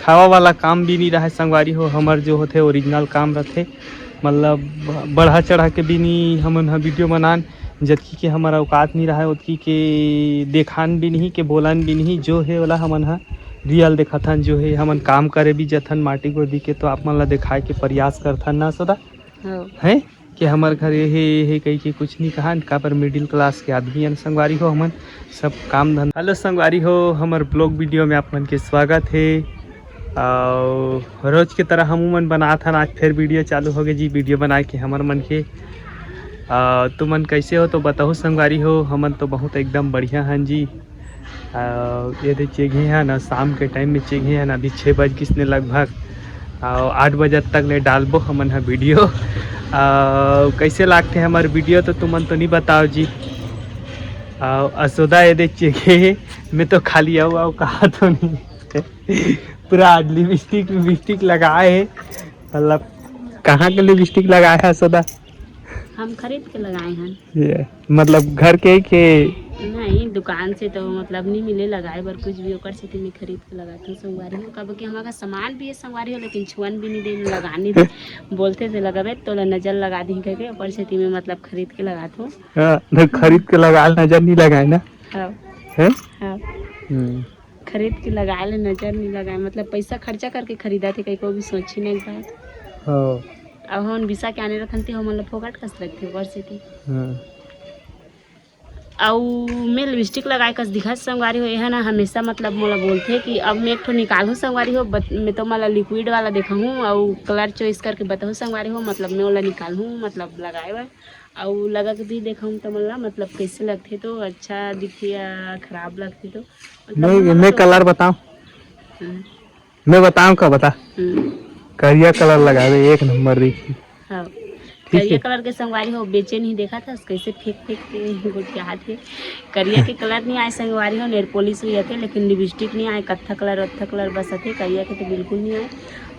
दिखावा वाला काम भी नहीं रहा है संगवारी हो। हमार जो होते ओरिजिनल काम रहते, मतलब बढ़ा चढ़ा के भी नहीं हमन ह वीडियो बनान, जबकि के हमारा औकात नहीं रहा है उतकी के देखान भी नहीं के बोलन भी नहीं। जो है वाला हमन ह रियल देखथन, जो है हमन काम करे भी जथन माटी गोदी के, तो आप मन ला दिखाए के प्रयास करथन ना सदा है कि हमार घर ये कही के कुछ नहीं कहा का पर मिडिल क्लास के आदमी हैं संगवारी हो हमन सब काम धंधा। हेलो संगवारी हो, हमार ब्लॉग वीडियो में आप मन के स्वागत है। और रोज की तरह हम मन बना था, आज फिर वीडियो चालू हो गए जी। वीडियो बना के हमार मन के तुमन कैसे हो तो बताओ संगवारी हो। हमन तो बहुत एकदम बढ़िया हैं जी। ये चेघे हैं ना, शाम के टाइम में चेघे हैं ना, अभी 6 बज किसने लगभग 8 बजे तक ले डालबो हमन है वीडियो। कैसे लागते हैं हमारे वीडियो तो तुमन तो नहीं बताओ जी। असोदा ये चेघे मैं तो खाली आओ कहा तो नहीं पूरा लिपस्टिक लगाए है। मतलब कहाँ के लिपस्टिक लगाए है असोदा? हम खरीद के लगाए हैं। मतलब घर के नहीं दुकान से तो मतलब नहीं मिले लगाए बर कुछ भी, ओकर से मैं खरीद के लगाती हूँ संगवारी हो। कब कि हमारा सामान भी है संगवारी हो, लेकिन छुअन भी नहीं दे लगाने दे बोलते थे लगावे तो नजर लगा दी करके, ऊपर से मैं मतलब खरीद के लगाती हूँ। खरीद के लगा नजर नहीं लगाए ना? हाँ है हाँ खरीद के लगा ले नजर नहीं लगाए, मतलब पैसा खर्चा करके खरीदा थे, कहीं को भी सोची नहीं बात। अब हम विसा के आने रखन थे, हम मतलब फोकट कस लगते ऊपर से थी। और मैं लिपस्टिक लगाए कस दिखा संगवारी हो है ना, हमेशा मतलब मोला बोलते कि अब मैं एक ठो निकालूँ संगवारी हो। मैं तो मतलब लिक्विड वाला देखा हूँ और कलर चॉइस करके बताऊँ संगवारी हो, मतलब मैं वाला निकालूँ मतलब लगाए बार और लगा के भी देखा हूँ तो मतलब कैसे लगते तो अच्छा दिखे या खराब लगते तो मतलब मैं कलर बताऊँ? मैं बताऊँ का बता। करिया कलर लगा दे, एक नंबर देखी। हाँ करिया कलर के संगवारी हो बेचे नहीं देखा था कैसे फेंक के गुटिया थे। करिया के कलर नहीं आए संगवारी हो, नेल पॉलिश हुई थे लेकिन लिपस्टिक नहीं आए, कत्था कलर बस थे। करिया के तो बिल्कुल नहीं आए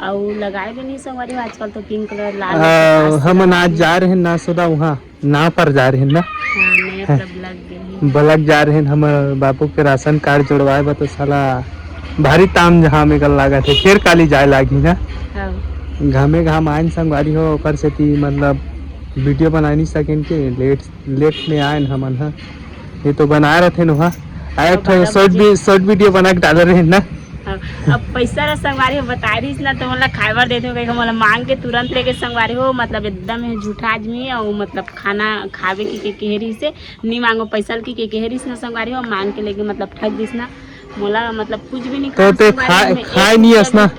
और लगाए भी नहीं संगवारी हो। आजकल तो पिंक कलर लाल हम आज जा रहे हैं ना सदा, वहाँ ना पर जा रहे हैं ना, बलक जा रहे हैं हम बापू के राशन कार्ड जोड़वाए बा, तो साला भारी ताम जहाँ में गल लगा थे, फिर काली जाए लागी ना घामे घाम आयन संगवारी हो। ओकर से ती मतलब वीडियो बना नहीं सकें के लेट में आयन हमन हा। ये तो बना रहे थे ना, आए शॉर्ट वीडियो बना के डाल रहे हैं ना। अब पैसा ला संगवारी हो बता रही ना, तो मतलब खाइबर देते हो मतलब मांग के तुरंत लेके संगवारी हो, मतलब एकदम झूठा आदमी है। और मतलब खाना खावे की केहरी से नहीं मांगो पैसा की केहरी से ना संगवारी हो, मांग के लेके मतलब ठग दिस ना मोला, मतलब कुछ भी नहीं खाए नहीं असना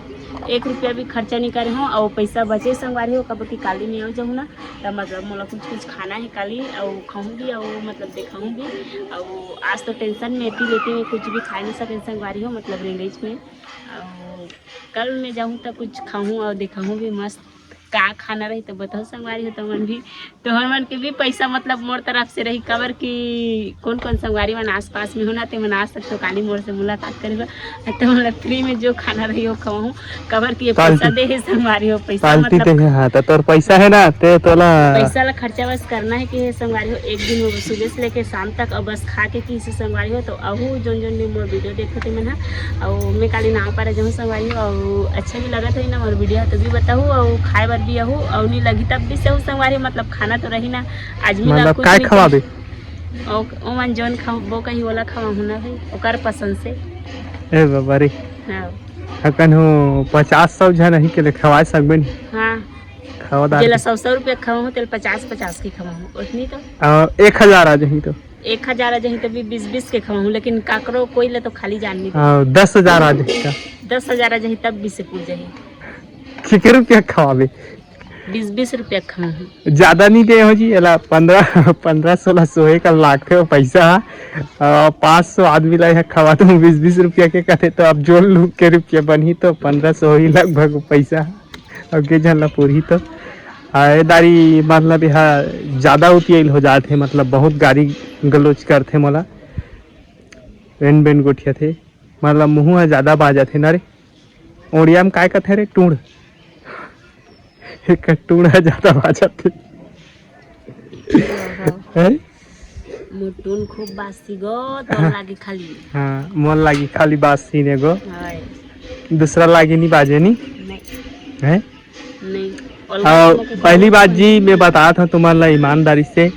1 रुपया भी खर्चा नहीं करे हो और पैसा बचे संगवारी हो। कब की काली में आ जाऊँ ना तो मतलब मोला कुछ खाना है काली और खाऊंगी और मतलब दिखाऊंगी। और आज तो टेंशन में लेती में कुछ भी खा नहीं सके संगवारी हो, मतलब रेंगेज में। और कल मैं जाऊँ तो कुछ खाऊँ और दिखाऊँ भी मस्त का खाना रही तो बताओ संगवारी हो। तो मन भी तो मन के भी पैसा मतलब मोर तरफ से रही कबर की कौन कौन संगवारी मन आस पास में होना ते मन आ सकते काली मोर से मुलाकात करेगा तो मतलब फ्री में जो खाना रही हो खाऊँ कबर की पैसा दे है संगवारी हो। पैसा मतलब हाँ तो तोर पैसा है ना, ते तोला पैसा ला खर्चा बस करना है कि संगवारी हो। एक दिन सुबह से लेके शाम तक और बस खा के कि संगवारी हो। तो अहू जोन मोर वीडियो देखते मैं ना और मैं काली नाव पर जाऊँ संगवारी हो और अच्छा भी लगा था ना मोर वीडियो तो भी बताऊँ और खाए बार भी आहू और नहीं लगी तब भी सहू संगवारी। मतलब खाना तो रही ना आदमी ला कुछ नहीं खवाबे ओ मन जोन खाओ कहीं वाला खावा ना भाई ओकर पसंद से। ए बाबा रे हाँ अकन हो 50-100 जन ही के खवा सकबे। हाँ जेला 100 रुपया खवाऊँ तेल 50 की खवाऊँ उतनी तो 1000 आ जाही तो 1000 आ जाही तो भी 20 के खवाऊँ, लेकिन काकरो कोई ले तो खाली जाननी 10,000 आ जाही 10,000 आ जाही तब 20 से पूछ जाही कितने रुपया खवाबे 20 रुपया खवाऊँ। ज्यादा नहीं दे हो जी, एला 15-16 का लाख थे पैसा 500 आदमी ला खवा तो 20 रुपया के कथे तो अब जोड़ लू के रुपया बनी तो 1500 ही लगभग पैसा अगे जन पूरी तो दारी मतलब यहाँ ज़्यादा उतियल हो जाते, मतलब बहुत गाड़ी गलोच करते मोला बेन गोठिया थे, मतलब मुँह है ज़्यादा बाजा थे ना रे। ओडिया में काय कहते रे टूढ़ टूढ़ है ज़्यादा बाजा थे मुटुन खूब बासी गो तो लागी खाली हाँ मन लागी खाली बासी ने गो दूसरा लागे नहीं बाजे नहीं नहीं है। नहीं पहली बात जी मैं बता था तुम्हारा ईमानदारी से,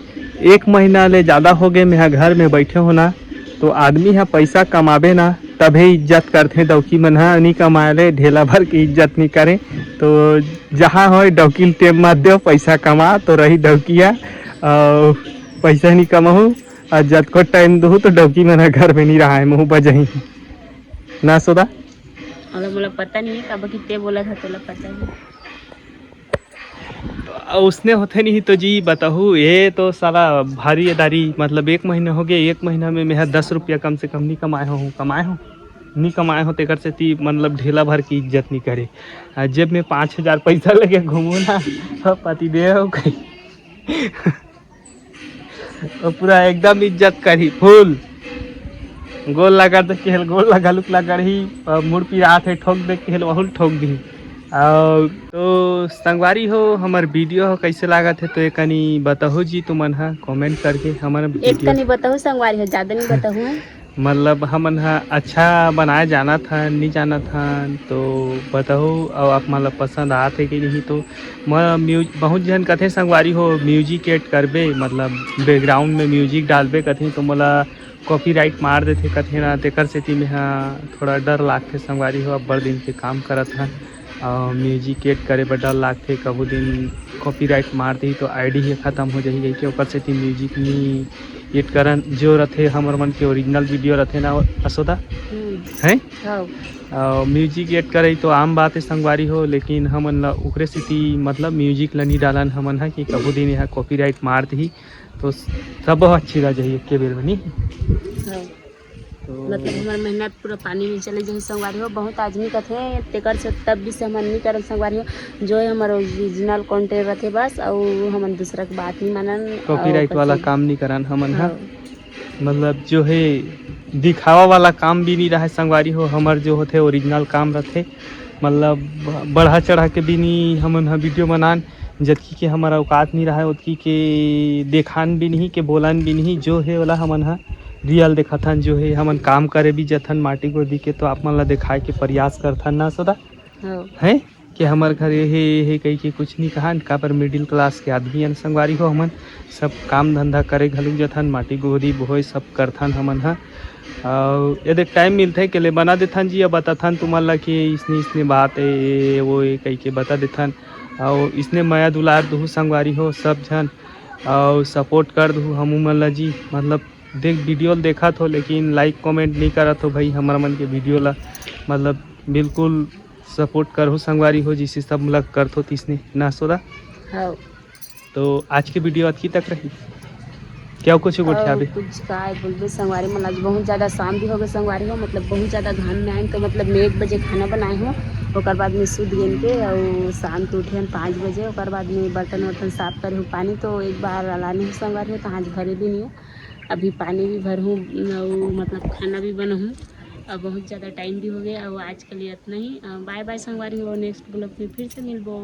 1 महीना ले ज़्यादा हो गए मैं घर में बैठे हो ना, तो आदमी है पैसा कमाबे ना तभी इज्जत करते डौकी मन है, नहीं कमाए ले ढेला भर की इज्जत नहीं करें। तो जहाँ हो डौकी टेम मत दो, पैसा कमा तो रही डौकिया, और पैसा नहीं कमाऊँ और जब को टाइम दू तो डौकी मन है घर में नहीं रहा है, मुँह बजही ना सोदा। और मुझे पता नहीं है कब कितने बोला था, तो पता नहीं उसने होते नहीं तो जी बताहू, ये तो साला भारी अदारी, मतलब 1 महीना हो गया, 1 महीना में मैं 10 रुपया कम से कम नहीं कमाए हूँ, नहीं कमाए हो तेकर से ती मतलब ढेला भर की इज्जत नहीं करे। जब मैं 5,000 पैसा लेके घूमू ना तो पति दे हो गई तो पूरा एकदम इज्जत करी फुल, गोल लगा दे केहल गोल लगा लुक लगा रही, मुड़ पिरा थे ठोक दे केहल वहुल ठोक दी। और तो संगवारी हो हमार वीडियो हो कैसे लगा थे तो एक कनी बताहो जी तुमन हा कमेंट करके हमारा एक वीडियो कनी बताओ संगवारी है, ज़्यादा नहीं बताऊँ है। मतलब हमन हा अच्छा बनाया जाना था नहीं जाना था तो बताओ, और आप मतलब पसंद आते कि नहीं। तो मैं बहुत जन कथे संगवारी हो म्यूजिक ऐड करबे, मतलब बैकग्राउंड में म्यूजिक डालबे कथे तो मोला कॉपीराइट मार देते कथे ना, तेकर सेती में थोड़ा डर लागते संगवारी हो। अब बड़ दिन के काम करत है और म्यूजिक ऐड करे बर डर लागते, कबू दिन कॉपीराइट मार दी तो आईडी ही खत्म हो जाही कि ओकर सेती म्यूजिक नहीं एड करन। जो रथे हमर मन के ओरिजिनल वीडियो रथे ना असोदा है, म्यूजिक ऐड करे तो आम बात है संगवारी हो, लेकिन हमन ला ओकरे सेती मतलब म्यूजिक ला नहीं डालन हमन है कि कबू दिन यहाँ कॉपीराइट मार दी तो सब अच्छी रह जाइए के बेर में नहीं। तो मतलब हमार मेहनत पूरा पानी में चले जाए संगवारी हो। बहुत आदमी कथे तेकर से तब भी से हमन नहीं करन संगवारी हो, जो है हमारा ओरिजिनल कंटेंट रखे बस, और हमन दूसरा की बात नहीं मानन, कॉपीराइट वाला काम नहीं करन हमन है। मतलब जो है दिखावा वाला काम भी नहीं रहा संगवारी हो, हमार जो होते ओरिजिनल काम रहते, मतलब बढ़ा चढ़ा के भी नहीं हमन वीडियो बनान, जबकि के हमारा औकात नहीं रहा उतकी के देखान भी नहीं के बोलन भी नहीं, जो है वाला हमन हा रियल देखथन, जो है हमन काम करे भी जथन माटी गोदी के तो आप मन ला दिखाए के प्रयास करथन ना सदा है कि हमार घर ये कही के कुछ नहीं कहा का पर मिडिल क्लास के आदमी है संगवारी हो, हमन सब काम धंधा करे घलुक जथन माटी गोदी बोहई सब करथन हमन हा। और यदि टाइम मिलता है के लिए बना देथन जी, अब बताथन तुम्हारा ला कि इसने बात है वो कही के बता देथन, और इसने माया दुलार दू संगवारी हो सब जन, और सपोर्ट कर दू हमू मन ला जी। मतलब देख वीडियो देखा तो लेकिन लाइक कमेंट नहीं करा तो भाई हमारा मन के वीडियो ला मतलब बिल्कुल सपोर्ट करो संगवारी हो, जिसे सब लग कर तो इसने ना सोदा। तो आज की वीडियो अच्छी तक रही क्या कुछ गोठियाबे कुछ का बोलबे संगवारी मन, आज बहुत ज़्यादा शाम भी हो गए संगवारी हो, मतलब बहुत ज़्यादा घाम में आए तो मतलब मैं 1 बजे खाना बनाए हूँ, और बाद में सूद गेन के और शाम को उठे 5 बजे, और बाद में बर्तन वर्तन साफ करे हूँ, पानी तो एक बार लाने हूँ संगवारी हो, तो आज भरे भी नहीं हो, अभी पानी भी भर हूँ और मतलब खाना भी बना हूँ, अब बहुत ज़्यादा टाइम भी हो गया। और आज के लिए इतना ही, बाय बाय संगवारी हो, नेक्स्ट ब्लॉग में फिर से मिलबो।